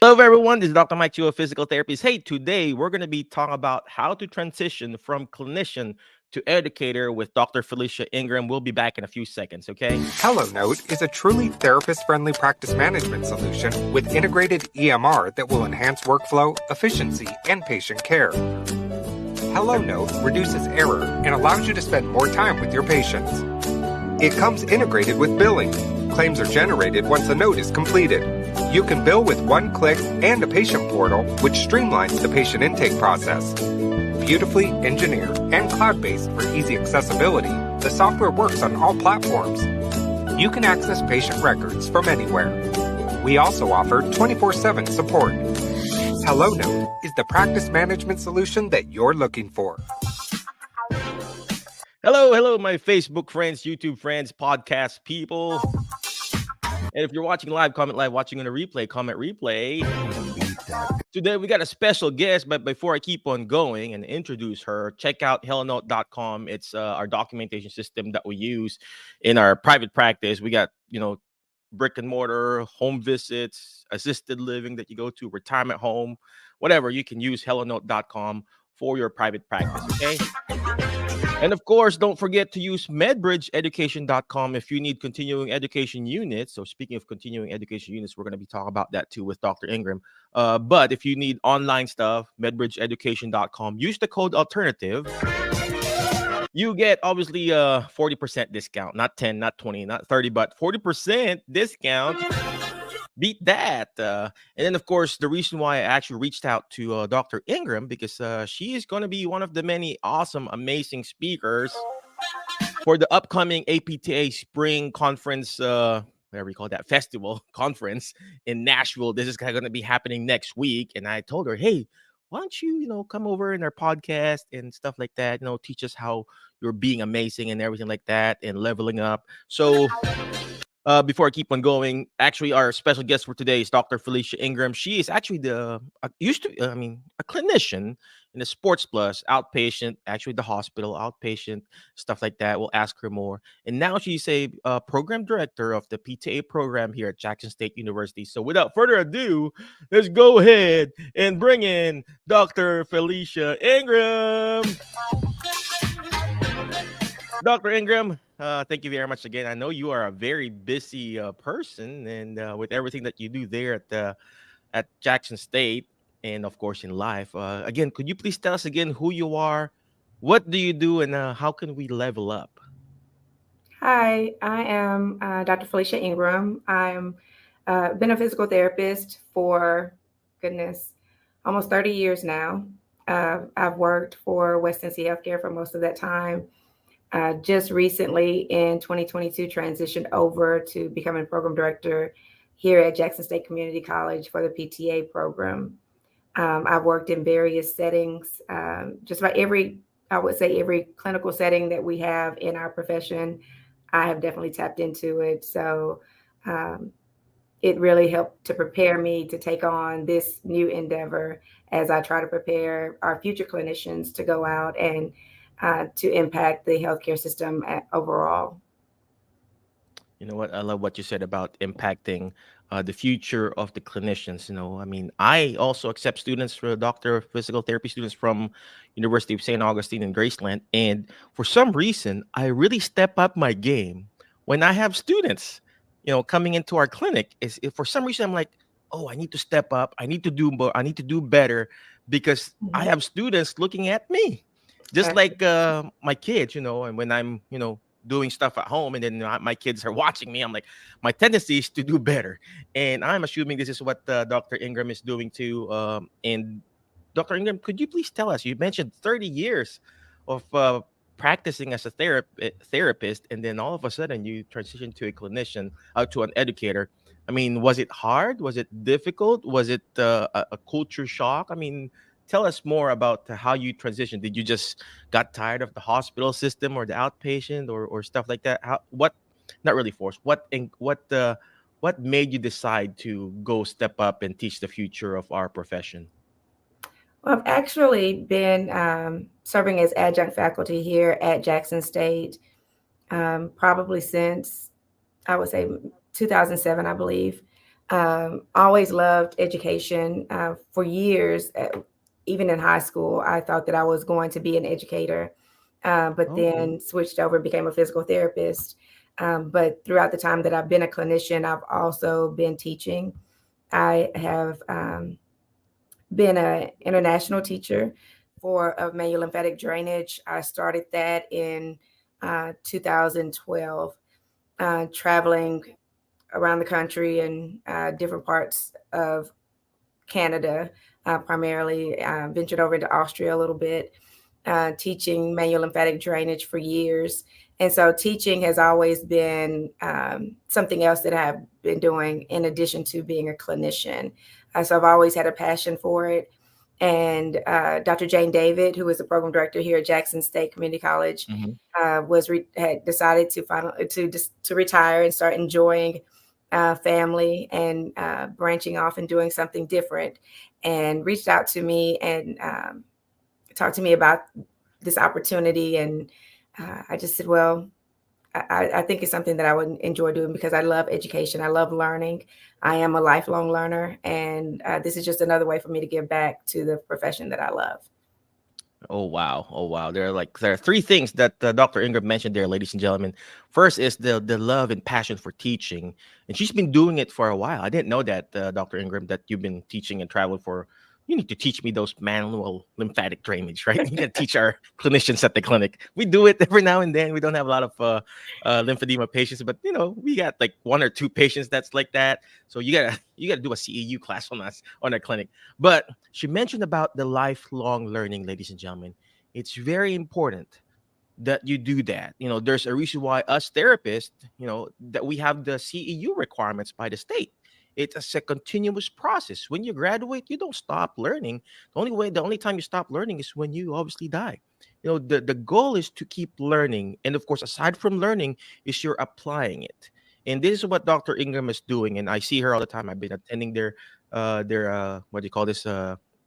Hello, everyone. This is Dr. Mike Chu, a physical therapist. Hey, today we're going to be talking about how to transition from clinician to educator with Dr. Felicia Ingram. We'll be back in a few seconds, okay? HelloNote is a truly therapist-friendly practice management solution with integrated EMR that will enhance workflow, efficiency, and patient care. HelloNote reduces error and allows you to spend more time with your patients. It comes integrated with billing. Claims are generated once a note is completed. You can bill with one click and a patient portal, which streamlines the patient intake process. Beautifully engineered and cloud-based for easy accessibility, the software works on all platforms. You can access patient records from anywhere. We also offer 24/7 support. HelloNote is the practice management solution that you're looking for. Hello, my Facebook friends, YouTube friends, podcast people. And if you're watching live, comment live. Watching on a replay, comment replay. Today we got a special guest, but before I keep on going and introduce her, check out hellonote.com. It's our documentation system that we use in our private practice. We got, brick and mortar, home visits, assisted living that you go to, retirement home, whatever. You can use hellonote.com for your private practice, okay? And of course, don't forget to use medbridgeeducation.com if you need continuing education units. So speaking of continuing education units, we're going to be talking about that too with Dr. Ingram. But if you need online stuff, medbridgeeducation.com, use the code alternative. You get obviously a 40% discount, not 10, not 20, not 30, but 40% discount. Beat that. And then, of course, the reason why I actually reached out to Dr. Ingram, because she is going to be one of the many awesome, amazing speakers for the upcoming APTA Spring Conference, whatever you call that, festival conference in Nashville. This is going to be happening next week. And I told her, hey, why don't you, come over in our podcast and stuff like that, teach us how you're being amazing and everything like that and leveling up. So before I keep on going, actually, our special guest for today is Dr. Felicia Ingram. She is actually a clinician in the Sports Plus outpatient, actually the hospital outpatient, stuff like that. We'll ask her more. And now she's a program director of the PTA program here at Jackson State University. So without further ado, let's go ahead and bring in Dr. Felicia Ingram. Dr. Ingram, thank you very much again. I know you are a very busy person, and with everything that you do there at Jackson State, and of course in life. Again, could you please tell us again who you are, what do you do, and how can we level up? Hi, I am Dr. Felicia Ingram. I'm been a physical therapist for, goodness, almost 30 years now. I've worked for West Tennessee Healthcare for most of that time. Just recently in 2022 transitioned over to becoming program director here at Jackson State Community College for the PTA program. I've worked in various settings, just about every clinical setting that we have in our profession. I have definitely tapped into it. So it really helped to prepare me to take on this new endeavor as I try to prepare our future clinicians to go out and to impact the healthcare system overall. You know what? I love what you said about impacting the future of the clinicians. I also accept students for doctor of physical therapy students from University of St. Augustine in Graceland. And for some reason, I really step up my game when I have students, coming into our clinic. Is if for some reason I'm like, oh, I need to step up. I need to do more. I need to do better because I have students looking at me. Just like my kids, and when I'm, doing stuff at home and then my kids are watching me, I'm like, my tendency is to do better. And I'm assuming this is what Dr. Ingram is doing too. And Dr. Ingram, could you please tell us, you mentioned 30 years of practicing as a therapist, and then all of a sudden you transition to a clinician, to an educator. I mean, was it hard? Was it difficult? Was it a culture shock? I mean, tell us more about how you transitioned. Did you just got tired of the hospital system or the outpatient or stuff like that? Not really forced. What made you decide to go step up and teach the future of our profession? Well, I've actually been serving as adjunct faculty here at Jackson State probably since, I would say, 2007, I believe. Always loved education. For years, even in high school, I thought that I was going to be an educator, but Okay. then switched over, became a physical therapist. But throughout the time that I've been a clinician, I've also been teaching. I have been an international teacher for of manual lymphatic drainage. I started that in 2012, traveling around the country and different parts of Canada, primarily. Ventured over into Austria a little bit, teaching manual lymphatic drainage for years. And so teaching has always been something else that I've been doing in addition to being a clinician. So I've always had a passion for it. And Dr. Jane David, who is the program director here at Jackson State Community College, Mhm. had decided to retire and start enjoying family and branching off and doing something different, and reached out to me and talked to me about this opportunity. And I just said, well, I think it's something that I would enjoy doing because I love education. I love learning. I am a lifelong learner. And this is just another way for me to give back to the profession that I love. Oh wow! Oh wow! There are three things that Dr. Ingram mentioned there, ladies and gentlemen. First is the love and passion for teaching, and she's been doing it for a while. I didn't know that, Dr. Ingram, that you've been teaching and traveling for. You need to teach me those manual lymphatic drainage, right? You got to teach our clinicians at the clinic. We do it every now and then. We don't have a lot of lymphedema patients, but we got like one or two patients that's like that. So you gotta do a CEU class on us on our clinic. But she mentioned about the lifelong learning, ladies and gentlemen. It's very important that you do that. There's a reason why us therapists, that we have the CEU requirements by the state. It's a continuous process. When you graduate, you don't stop learning. The only time you stop learning is when you obviously die. The goal is to keep learning. And of course, aside from learning, is you're applying it. And this is what Dr. Ingram is doing. And I see her all the time. I've been attending their what do you call this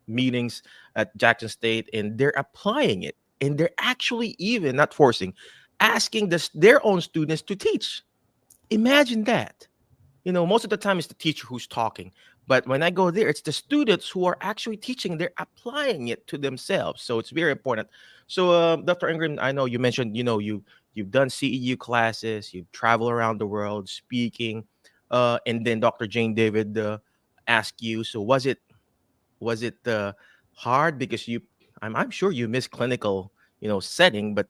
meetings at Jackson State, and they're applying it, and they're actually even not forcing, asking their own students to teach. Imagine that. Most of the time it's the teacher who's talking, but when I go there, it's the students who are actually teaching. They're applying it to themselves, so it's very important. So, Dr. Ingram, I know you mentioned, you've done CEU classes, you've traveled around the world speaking, and then Dr. Jane David asked you. So was it hard because I'm sure you miss clinical setting, but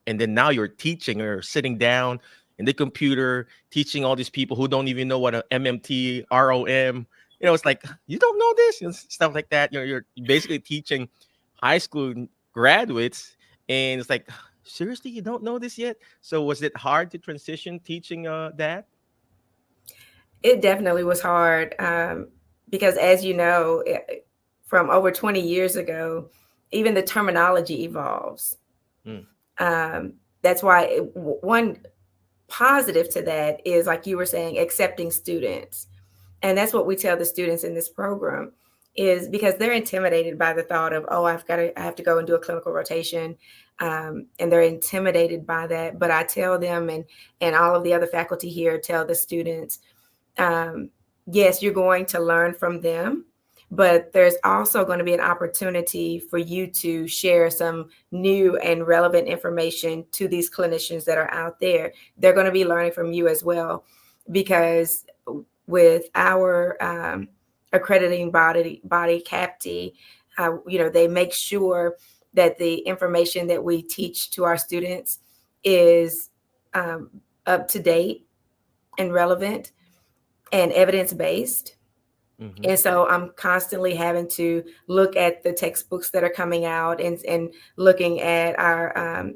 and then now you're teaching or sitting down in the computer teaching all these people who don't even know what a MMT ROM, it's like, you don't know this and stuff like that. You're basically teaching high school graduates, and it's like, seriously, you don't know this yet? So was it hard to transition teaching that? It definitely was hard, because, as you know, from over 20 years ago, even the terminology evolves. Mm, That's why one positive to that is, like you were saying, accepting students. And that's what we tell the students in this program, is because they're intimidated by the thought of, oh, I have to go and do a clinical rotation. And they're intimidated by that. But I tell them, and all of the other faculty here tell the students, um, yes, you're going to learn from them, but there's also going to be an opportunity for you to share some new and relevant information to these clinicians that are out there. They're going to be learning from you as well, because with our accrediting body CAPTI, they make sure that the information that we teach to our students is up to date and relevant and evidence-based. mm-hmm, And so I'm constantly having to look at the textbooks that are coming out, and looking at our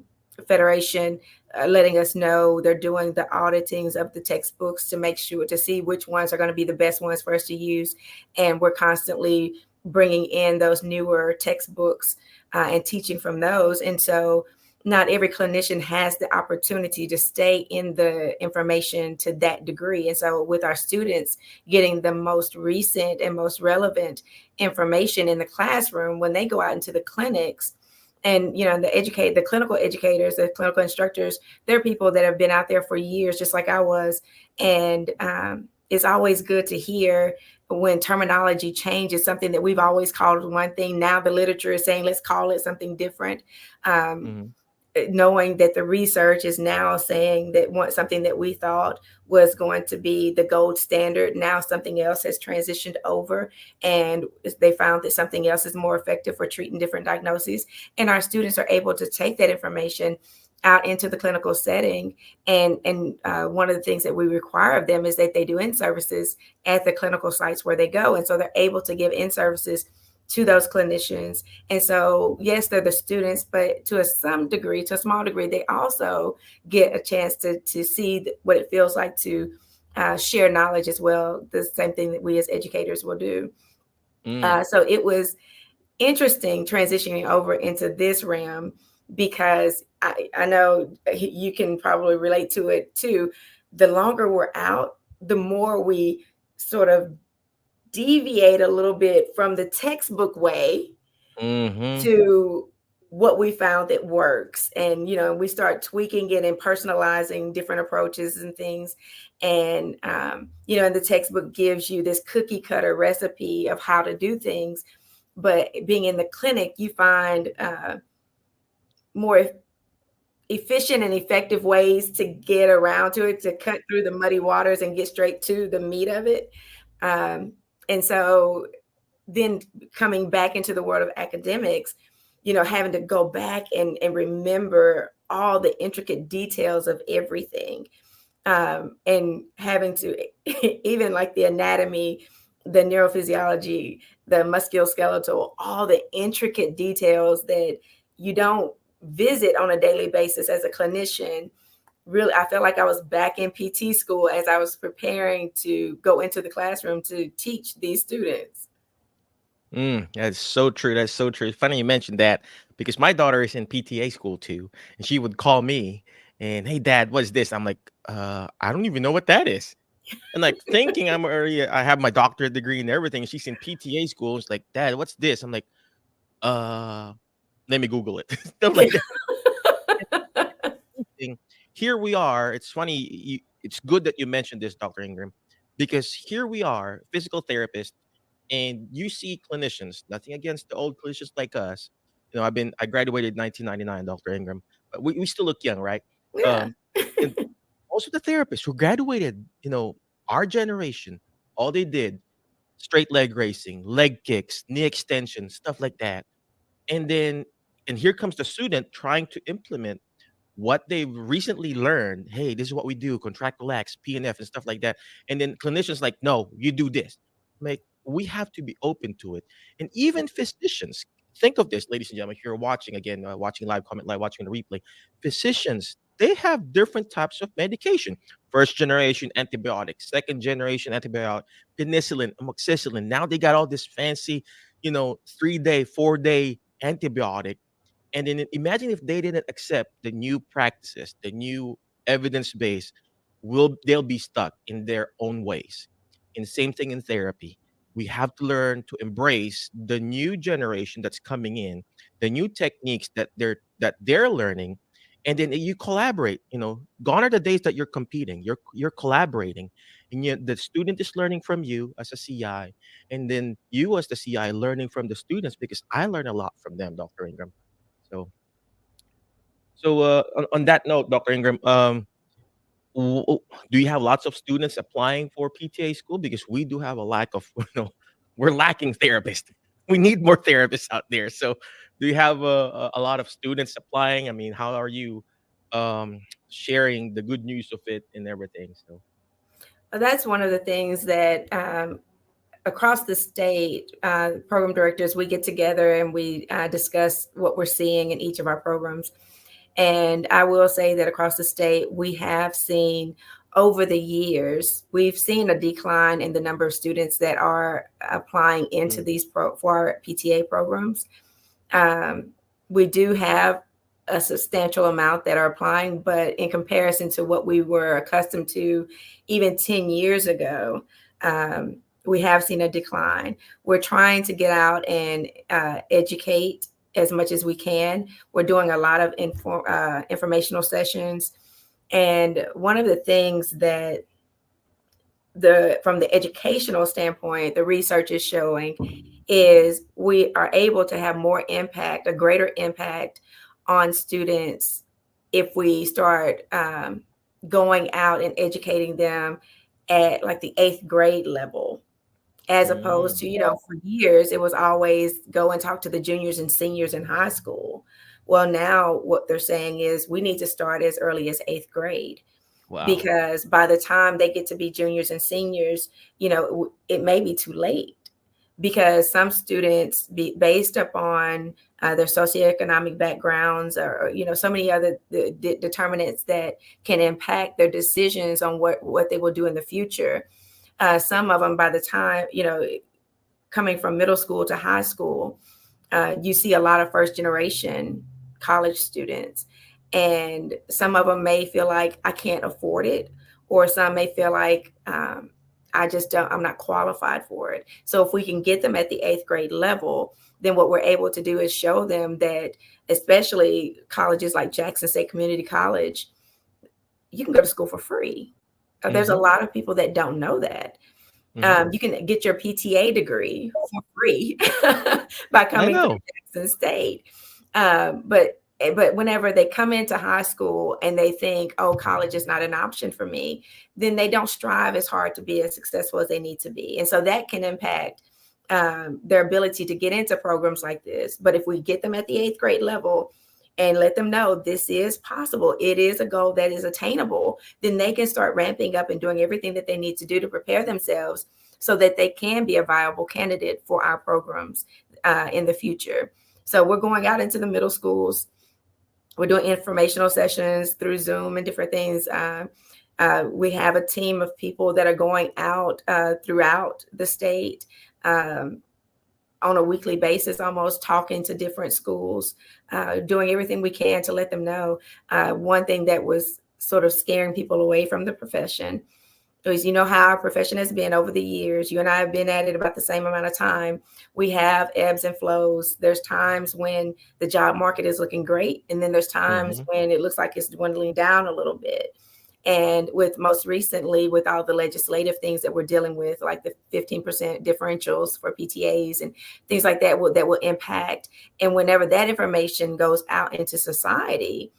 federation, letting us know they're doing the auditings of the textbooks to make sure to see which ones are going to be the best ones for us to use. And we're constantly bringing in those newer textbooks and teaching from those. And so not every clinician has the opportunity to stay in the information to that degree. And so with our students getting the most recent and most relevant information in the classroom, when they go out into the clinics, and the clinical educators, the clinical instructors, they're people that have been out there for years, just like I was. And it's always good to hear when terminology changes, something that we've always called one thing. Now the literature is saying, let's call it something different. Mhm. Knowing that the research is now saying that something that we thought was going to be the gold standard, now something else has transitioned over, and they found that something else is more effective for treating different diagnoses. And our students are able to take that information out into the clinical setting. And one of the things that we require of them is that they do in-services at the clinical sites where they go. And so they're able to give in-services to those clinicians. And so, yes, they're the students, but to a small degree, they also get a chance to see what it feels like to share knowledge as well. The same thing that we as educators will do. Mm. So it was interesting transitioning over into this realm, because I know you can probably relate to it too. The longer we're out, the more we sort of deviate a little bit from the textbook way Mhm. to what we found that works. And we start tweaking it and personalizing different approaches and things. And and the textbook gives you this cookie cutter recipe of how to do things, but being in the clinic, you find more efficient and effective ways to get around to it, to cut through the muddy waters and get straight to the meat of it. And so then coming back into the world of academics, having to go back and remember all the intricate details of everything, and having to even like the anatomy, the neurophysiology, the musculoskeletal, all the intricate details that you don't visit on a daily basis as a clinician. Really, I felt like I was back in PT school as I was preparing to go into the classroom to teach these students. That's so true. That's so true. It's funny you mentioned that because my daughter is in PTA school too, and she would call me and, "Hey, Dad, what's this?" I'm like, I don't even know what that is." And like thinking I have my doctorate degree and everything. And she's in PTA school. It's like, "Dad, what's this?" I'm like, uh, let me Google it. Stuff like that. Thing. Here we are. It's funny. It's good that you mentioned this, Dr. Ingram, because here we are, physical therapists, and you see clinicians. Nothing against the old clinicians like us. I graduated 1999, Dr. Ingram, but we still look young, right? Yeah. Um, and most of the therapists who graduated, our generation, all they did straight leg racing, leg kicks, knee extensions, stuff like that. And then, and here comes the student trying to implement what they've recently learned. Hey, this is what we do, contract, relax, PNF, and stuff like that. And then clinicians like, no, you do this. Like, we have to be open to it. And even physicians, think of this, ladies and gentlemen, if you're watching again, watching live, comment live, watching the replay, physicians, they have different types of medication. First generation antibiotics, second generation antibiotic, penicillin, amoxicillin. Now they got all this fancy, 3-day, 4-day antibiotic. And then imagine if they didn't accept the new practices, the new evidence base, they'll be stuck in their own ways. And same thing in therapy. We have to learn to embrace the new generation that's coming in, the new techniques that they're learning, and then you collaborate. Gone are the days that you're competing. You're collaborating, and the student is learning from you as a CI, and then you as the CI learning from the students because I learn a lot from them, Dr. Ingram. So on that note, Dr. Ingram, w- w- do you have lots of students applying for PTA school? Because we do have a lack of, we're lacking therapists. We need more therapists out there. So, do you have a lot of students applying? I mean, how are you sharing the good news of it and everything? So, That's one of the things that across the state, program directors, we get together and we discuss what we're seeing in each of our programs. And I will say that across the state, we have seen over the years, we've seen a decline in the number of students that are applying into mm, these for our PTA programs. Um, we do have a substantial amount that are applying, but in comparison to what we were accustomed to even 10 years ago, we have seen a decline. We're trying to get out and educate as much as we can. We're doing a lot of informational sessions. And one of the things that from the educational standpoint, the research is showing is we are able to have more impact, a greater impact on students if we start going out and educating them at like the 8th grade level, as opposed to, Mm. for years, it was always go and talk to the juniors and seniors in high school. Well, now what they're saying is we need to start as early as 8th grade, Wow. because by the time they get to be juniors and seniors, it may be too late, because some students, based upon their socioeconomic backgrounds, or so many other determinants that can impact their decisions on what they will do in the future. Some of them, by the time, coming from middle school to high school, you see a lot of first generation college students. And some of them may feel like I can't afford it, or some may feel like I'm not qualified for it. So if we can get them at the 8th grade level, then what we're able to do is show them that, especially colleges like Jackson State Community College, you can go to school for free. There's a Mm-hmm. lot of people that don't know that. Mm-hmm. You can get your PTA degree for free by I coming through know. Jackson State. But whenever they come into high school and they think, oh, college is not an option for me, then they don't strive as hard to be as successful as they need to be. And so that can impact their ability to get into programs like this. But if we get them at the 8th grade level and let them know this is possible, it is a goal that is attainable, then they can start ramping up and doing everything that they need to do to prepare themselves so that they can be a viable candidate for our programs in the future. So we're going out into the middle schools. We're doing informational sessions through Zoom and different things. We have a team of people that are going out throughout the state on a weekly basis, almost talking to different schools, doing everything we can to let them know. One thing that was sort of scaring people away from the profession is, how our profession has been over the years. You and I have been at it about the same amount of time. We have ebbs and flows. There's times when the job market is looking great, and then there's times Mm-hmm. when it looks like it's dwindling down a little bit. And with most recently, with all the legislative things that we're dealing with, like the 15% differentials for PTAs and things like that will impact. And whenever that information goes out into society,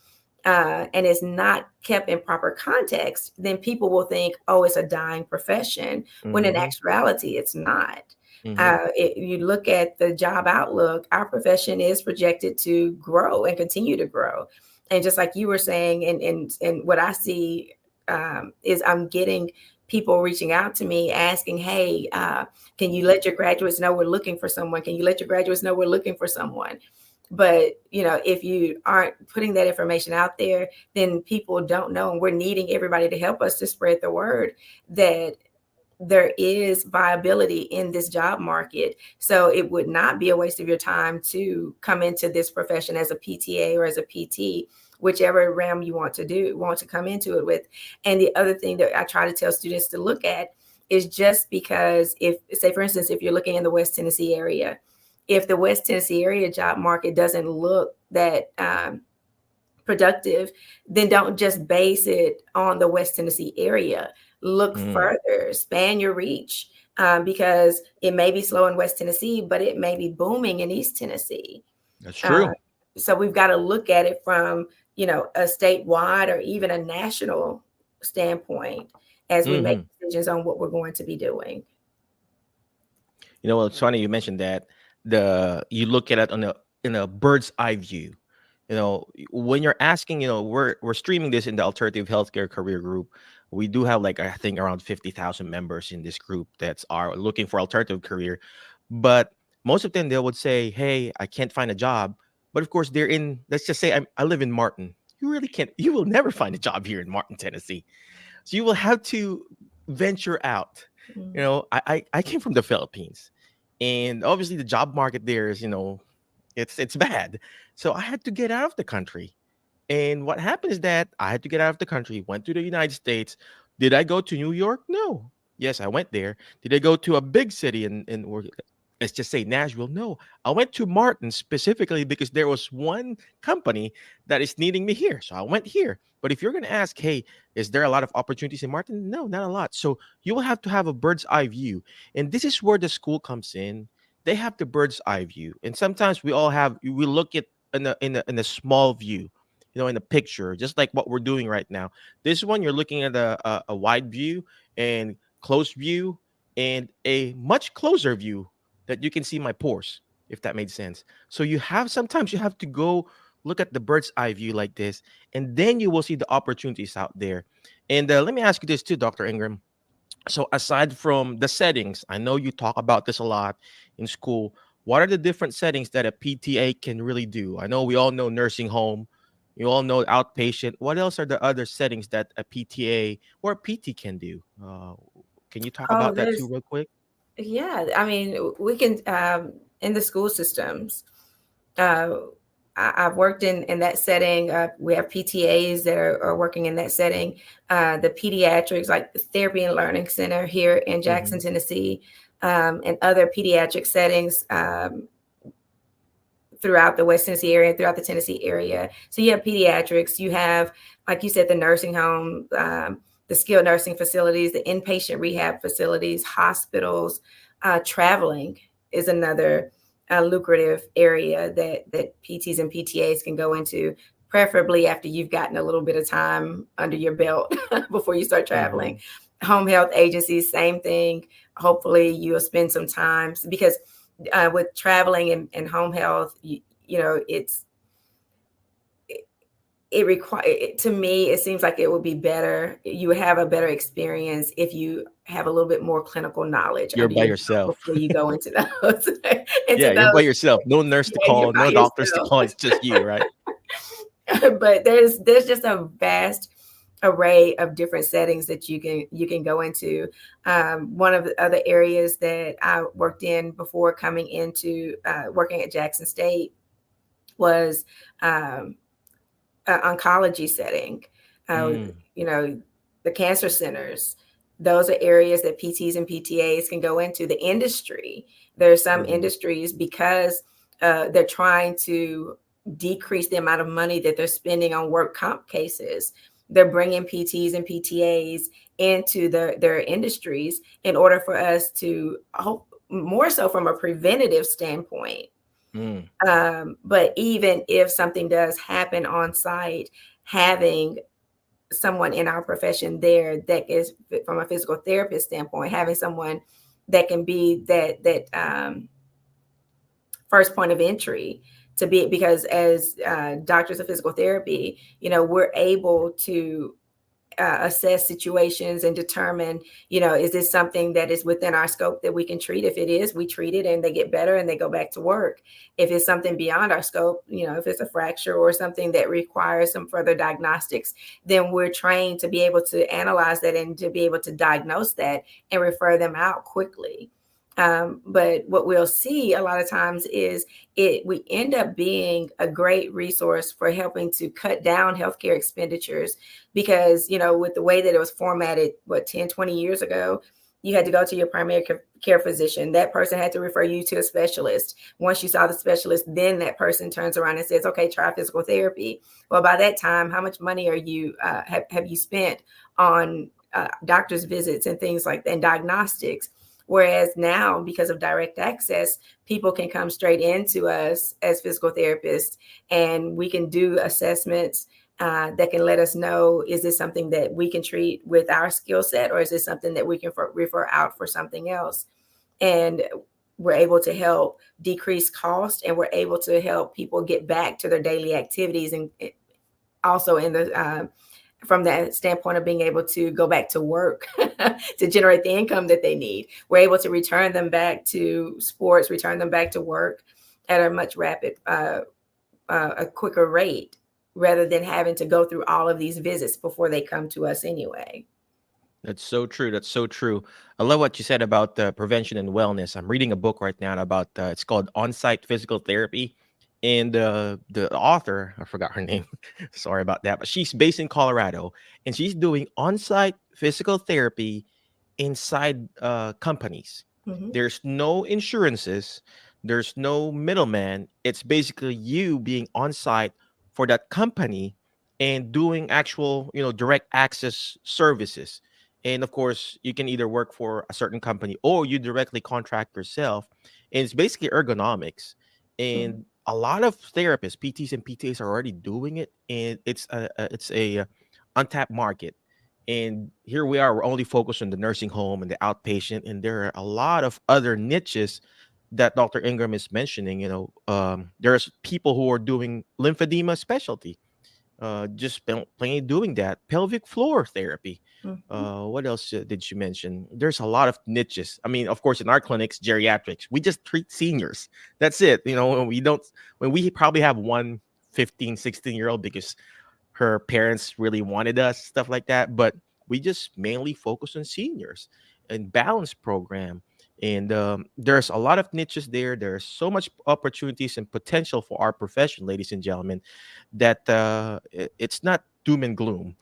and is not kept in proper context, then people will think, oh, it's a dying profession, when in Mm-hmm. actuality, it's not. Mm-hmm. You look at the job outlook, our profession is projected to grow and continue to grow. And just like you were saying, and what I see is I'm getting people reaching out to me asking, hey, can you let your graduates know we're looking for someone? Can you let your graduates know we're looking for someone? But, if you aren't putting that information out there, then people don't know. And we're needing everybody to help us to spread the word that there is viability in this job market. So it would not be a waste of your time to come into this profession as a PTA or as a PT, whichever realm you want to come into it with. And the other thing that I try to tell students to look at is, just because, if, say, for instance, if you're looking in the West Tennessee area, if the West Tennessee area job market doesn't look that productive, then don't just base it on the West Tennessee area. Look Mm. further, span your reach, because it may be slow in West Tennessee, but it may be booming in East Tennessee. That's Uh, true. so we've got to look at it from, a statewide or even a national standpoint as we make Mm-hmm. decisions on what we're going to be doing. Well, it's funny you mentioned that you look at it on a in a bird's eye view. When you're asking, we're streaming this in the alternative healthcare career group. We do have, like, I think around 50,000 members in this group that's are looking for alternative career. But most of them, they would say, hey, I can't find a job. But of course, they're in, let's just say I live in Martin. You really can't, you will never find a job here in Martin, Tennessee. So you will have to venture out. Mm. I came from the Philippines, and obviously the job market there is, it's bad. So I had to get out of the country. And what happened is that I had to get out of the country, went to the United States. Did I go to New York? No. Yes, I went there. Did I go to a big city in where? let's just say Nashville. No, I went to Martin specifically because there was one company that is needing me here. So I went here. But if you're going to ask, hey, is there a lot of opportunities in Martin? No, not a lot. So you will have to have a bird's eye view. And this is where the school comes in. They have the bird's eye view. And sometimes we look at in a small view, in a picture, just like what we're doing right now. This one, you're looking at a wide view and close view and a much closer view that you can see my pores, if that made sense. So sometimes you have to go look at the bird's eye view like this, and then you will see the opportunities out there. And let me ask you this too, Dr. Ingram. So aside from the settings, I know you talk about this a lot in school. What are the different settings that a PTA can really do? I know we all know nursing home. You all know outpatient. What else are the other settings that a PTA or a PT can do? Can you talk Oh, about that too, there's real quick? yeah. I mean, we can in the school systems. Uh, I've worked in that setting. We have PTAs that are working in that setting. The pediatrics, like the Therapy and Learning Center here in Jackson, Hmm. Tennessee, and other pediatric settings throughout the West Tennessee area, throughout the Tennessee area. So you have pediatrics, you have, like you said, the nursing home, the skilled nursing facilities, the inpatient rehab facilities, hospitals. Traveling is another lucrative area that PTs and PTAs can go into, preferably after you've gotten a little bit of time under your belt before you start traveling. Hmm. Home health agencies, same thing. Hopefully you'll spend some time because with traveling and home health, it's it require to me. It seems like it would be better. You would have a better experience if you have a little bit more clinical knowledge You're under by your belt yourself. before you go into those into Yeah, you're by those. yourself. No nurse to Yeah, you're call, by no doctors to yourself. call. It's just you, right? But there's just a vast array of different settings that you can go into. One of the other areas that I worked in before coming into working at Jackson State was um, an oncology setting. Uh, Mm, the cancer centers. Those are areas that PTs and PTAs can go into. The industry. There are some mhm, industries because they're trying to decrease the amount of money that they're spending on work comp cases. They're bringing PTs and PTAs into their industries in order for us to hope more so from a preventative standpoint. mm. But even if something does happen on site, having someone in our profession there that is from a physical therapist standpoint, having someone that can be that first point of entry to be, because as doctors of physical therapy, we're able to assess situations and determine, is this something that is within our scope that we can treat? If it is, we treat it and they get better and they go back to work. If it's something beyond our scope, if it's a fracture or something that requires some further diagnostics, then we're trained to be able to analyze that and to be able to diagnose that and refer them out quickly. But what we'll see a lot of times is we end up being a great resource for helping to cut down healthcare expenditures because, with the way that it was formatted, 10, 20 years ago, you had to go to your primary care physician. That person had to refer you to a specialist. Once you saw the specialist, then that person turns around and says, okay, try physical therapy. Well, by that time, how much money are you have you spent on doctor's visits and things like that and diagnostics? Whereas now, because of direct access, people can come straight into us as physical therapists and we can do assessments that can let us know, is this something that we can treat with our skill set, or is this something that we can refer out for something else? And we're able to help decrease cost, and we're able to help people get back to their daily activities, and also in the from that standpoint of being able to go back to work to generate the income that they need. We're able to return them back to sports, return them back to work at a much a quicker rate, rather than having to go through all of these visits before they come to us anyway. That's so true. That's so true. I love what you said about prevention and wellness. I'm reading a book right now about it's called On-Site Physical Therapy, and the author, I forgot her name. Sorry about that, but she's based in Colorado, and she's doing on-site physical therapy inside companies. Mhm. There's no insurances, there's no middleman. It's basically you being on site for that company and doing actual, direct access services. And of course, you can either work for a certain company or you directly contract yourself. And it's basically ergonomics. Mhm. And a lot of therapists, PTs and PTAs are already doing it, and it's a untapped market. And here we are, we're only focused on the nursing home and the outpatient, and there are a lot of other niches that Dr. Ingram is mentioning. There's people who are doing lymphedema specialty, just plain doing that. Pelvic floor therapy. Mhm. What else did you mention? There's a lot of niches. I mean, of course, in our clinics, geriatrics, we just treat seniors. That's it. When we probably have one 15, 16 year old because her parents really wanted us, stuff like that. But we just mainly focus on seniors and balance program. And there's a lot of niches there. There's so much opportunities and potential for our profession, ladies and gentlemen, that it's not doom and gloom.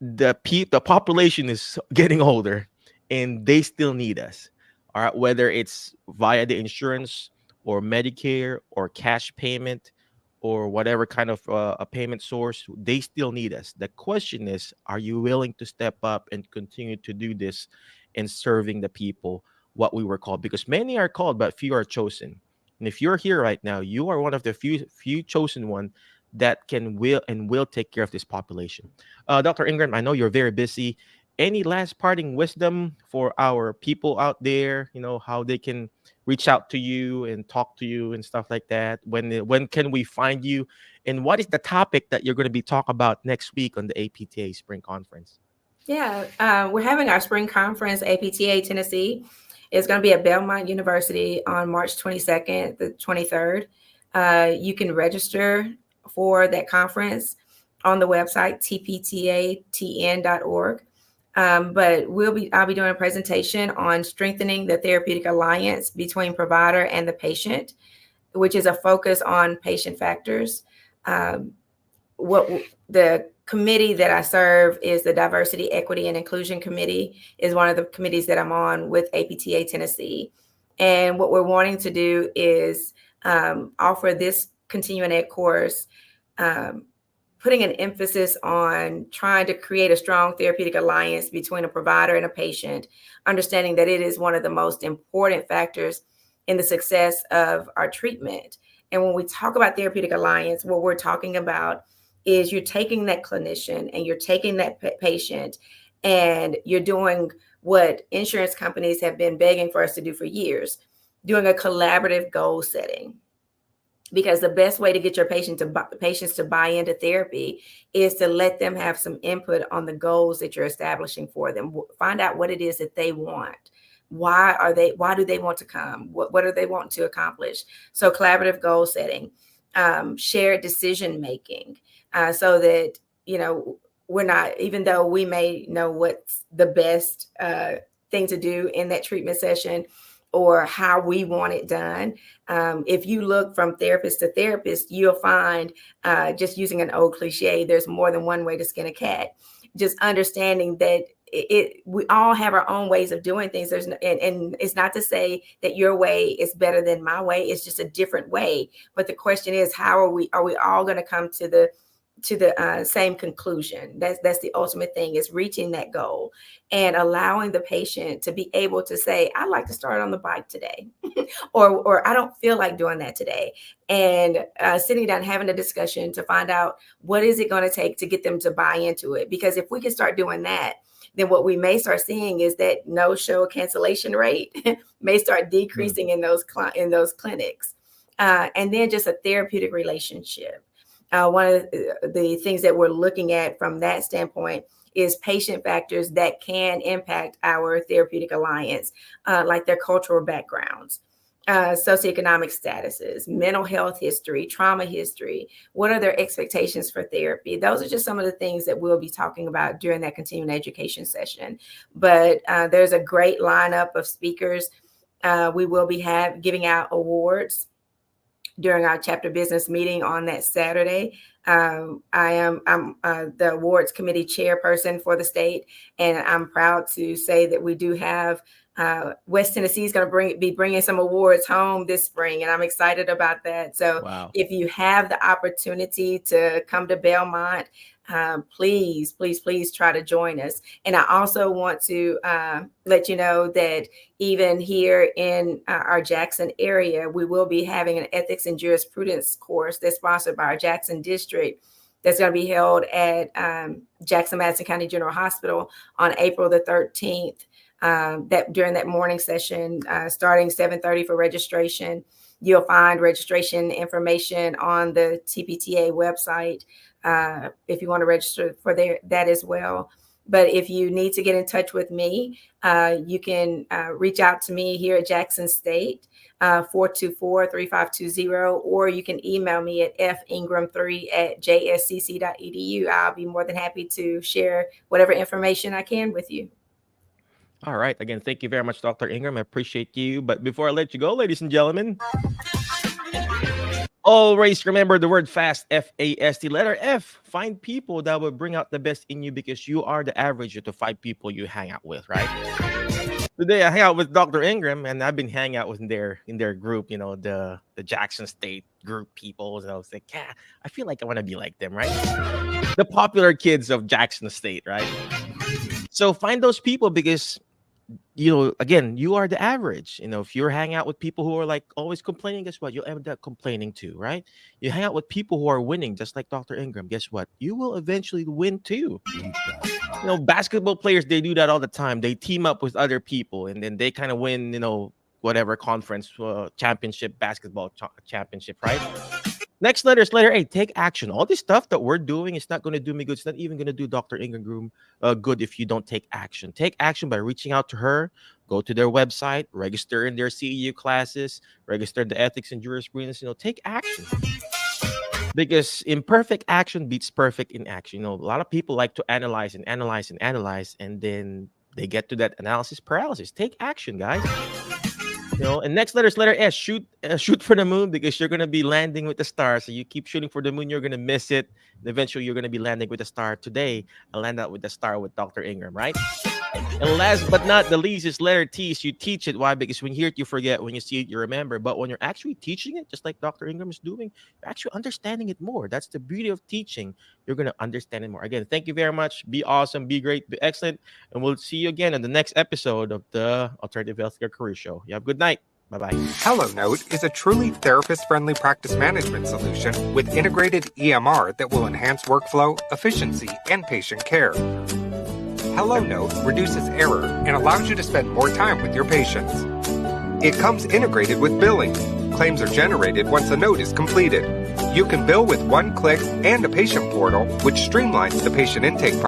The population is getting older, and they still need us. All right, whether it's via the insurance or Medicare or cash payment or whatever kind of a payment source, they still need us. The question is, are you willing to step up and continue to do this in serving the people, what we were called? Because many are called, but few are chosen. And if you're here right now, you are one of the few chosen one that will take care of this population. Dr. Ingram, I know you're very busy. Any last parting wisdom for our people out there? How they can reach out to you and talk to you and stuff like that. When can we find you? And what is the topic that you're going to be talking about next week on the APTA Spring Conference? Yeah, we're having our spring conference, APTA Tennessee. It's going to be at Belmont University on March 22nd, the 23rd. You can register for that conference on the website, tptatn.org. But I'll be doing a presentation on strengthening the therapeutic alliance between provider and the patient, which is a focus on patient factors. Um, what the committee that I serve is the Diversity, Equity, and Inclusion Committee, is one of the committees that I'm on with APTA Tennessee. And what we're wanting to do is offer this continuing ed course, um, putting an emphasis on trying to create a strong therapeutic alliance between a provider and a patient, understanding that it is one of the most important factors in the success of our treatment. And when we talk about therapeutic alliance, what we're talking about is you're taking that clinician and you're taking that patient and you're doing what insurance companies have been begging for us to do for years, doing a collaborative goal setting. Because the best way to get your patients to buy into therapy is to let them have some input on the goals that you're establishing for them. Find out what it is that they want. Why do they want to come? What do they want to accomplish? So collaborative goal setting, shared decision making, so that, we're not, even though we may know what's the best thing to do in that treatment session or how we want it done. If you look from therapist to therapist, you'll find, just using an old cliche, there's more than one way to skin a cat. Just understanding that we all have our own ways of doing things. And it's not to say that your way is better than my way. It's just a different way. But the question is, how are we all going to come to the same conclusion? That's the ultimate thing, is reaching that goal and allowing the patient to be able to say, I'd like to start on the bike today, or I don't feel like doing that today. And sitting down, having a discussion to find out what is it going to take to get them to buy into it. Because if we can start doing that, then what we may start seeing is that no-show cancellation rate may start decreasing in those clinics. And then just a therapeutic relationship. One of the things that we're looking at from that standpoint is patient factors that can impact our therapeutic alliance, like their cultural backgrounds, socioeconomic statuses, mental health history, trauma history. What are their expectations for therapy? Those are just some of the things that we'll be talking about during that continuing education session. But there's a great lineup of speakers. We will be giving out awards during our chapter business meeting on that Saturday. I'm the awards committee chairperson for the state, and I'm proud to say that we do have West Tennessee is going to be bringing some awards home this spring, and I'm excited about that. So Wow. if you have the opportunity to come to Belmont, please try to join us. And I also want to let you know that even here in our Jackson area, we will be having an ethics and jurisprudence course that's sponsored by our Jackson district. That's going to be held at Jackson-Madison County General Hospital on April the 13th. That during that morning session, starting 7:30 for registration. You'll find registration information on the TPTA website if you want to register for that as well. But if you need to get in touch with me, you can reach out to me here at Jackson State, 424-3520, or you can email me at fingram3@jscc.edu. I'll be more than happy to share whatever information I can with you. All right. Again, thank you very much, Dr. Ingram. I appreciate you. But before I let you go, ladies and gentlemen, always remember the word FAST, F-A-S-T, letter F. Find people that will bring out the best in you, because you are the average of the 5 people you hang out with, right? Today I hang out with Dr. Ingram, and I've been hanging out with in their group, the Jackson State group people. And I was like, yeah, I feel like I want to be like them, right? The popular kids of Jackson State, right? So find those people, because again, you are the average. If you're hanging out with people who are like always complaining, guess what? You'll end up complaining too, right? You hang out with people who are winning, just like Dr. Ingram. Guess what? You will eventually win too. Basketball players, they do that all the time. They team up with other people, and then they kind of win, whatever conference championship, basketball championship, right? Next letter is letter A. Take action. All this stuff that we're doing is not going to do me good. It's not even going to do Dr. Ingram good if you don't take action. Take action by reaching out to her. Go to their website. Register in their CEU classes. Register the ethics and jurisprudence. Take action. Because imperfect action beats perfect in action. A lot of people like to analyze, and then they get to that analysis paralysis. Take action, guys. And next letter is letter S. Shoot for the moon, because you're going to be landing with the star. So you keep shooting for the moon, you're going to miss it. And eventually, you're going to be landing with the star. Today, I land out with the star with Dr. Ingram, right? And last but not the least is letter T. So you teach it. Why? Because when you hear it, you forget. When you see it, you remember. But when you're actually teaching it, just like Dr. Ingram is doing, you're actually understanding it more. That's the beauty of teaching. You're going to understand it more. Again, thank you very much. Be awesome. Be great. Be excellent. And we'll see you again in the next episode of the Alternative Healthcare Career Show. You have a good night. Bye-bye. HelloNote is a truly therapist-friendly practice management solution with integrated EMR that will enhance workflow, efficiency, and patient care. HelloNote reduces error and allows you to spend more time with your patients. It comes integrated with billing. Claims are generated once a note is completed. You can bill with one click and a patient portal, which streamlines the patient intake process.